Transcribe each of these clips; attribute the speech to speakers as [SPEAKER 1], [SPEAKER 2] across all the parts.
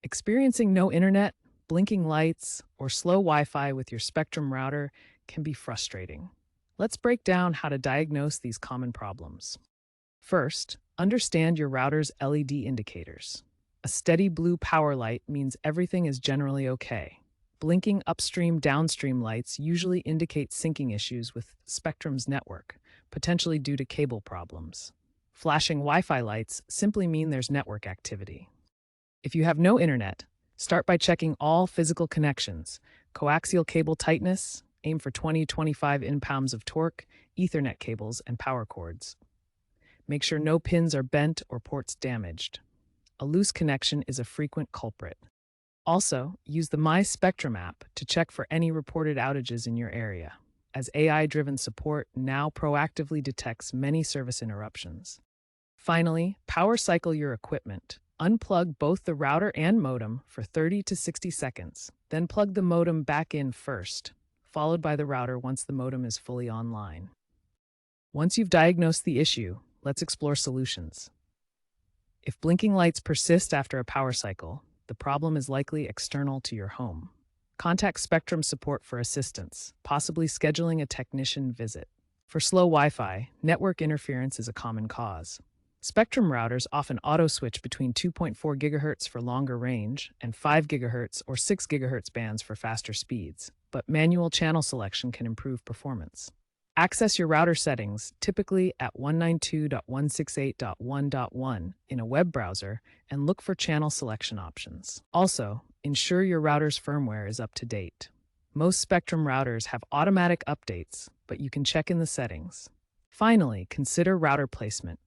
[SPEAKER 1] Experiencing no internet, blinking lights, or slow Wi-Fi with your Spectrum router can be frustrating. Let's break down how to diagnose these common problems. First, understand your router's LED indicators. A steady blue power light means everything is generally okay. Blinking upstream downstream lights usually indicate syncing issues with Spectrum's network, potentially due to cable problems. Flashing Wi-Fi lights simply mean there's network activity. If you have no internet, start by checking all physical connections: coaxial cable tightness, aim for 20-25 in-pounds of torque, Ethernet cables, and power cords. Make sure no pins are bent or ports damaged. A loose connection is a frequent culprit. Also, use the My Spectrum app to check for any reported outages in your area, as AI-driven support now proactively detects many service interruptions. Finally, power cycle your equipment. Unplug both the router and modem for 30 to 60 seconds, then plug the modem back in first, followed by the router once the modem is fully online. Once you've diagnosed the issue, let's explore solutions. If blinking lights persist after a power cycle, the problem is likely external to your home. Contact Spectrum support for assistance, possibly scheduling a technician visit. For slow Wi-Fi, network interference is a common cause. Spectrum routers often auto-switch between 2.4 GHz for longer range and 5 GHz or 6 GHz bands for faster speeds, but manual channel selection can improve performance. Access your router settings, typically at 192.168.1.1 in a web browser, and look for channel selection options. Also, ensure your router's firmware is up to date. Most Spectrum routers have automatic updates, but you can check in the settings. Finally, consider router placement.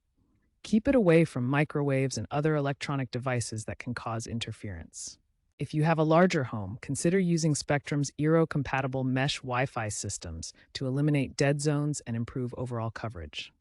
[SPEAKER 1] Keep it away from microwaves and other electronic devices that can cause interference. If you have a larger home, consider using Spectrum's Eero-compatible mesh Wi-Fi systems to eliminate dead zones and improve overall coverage.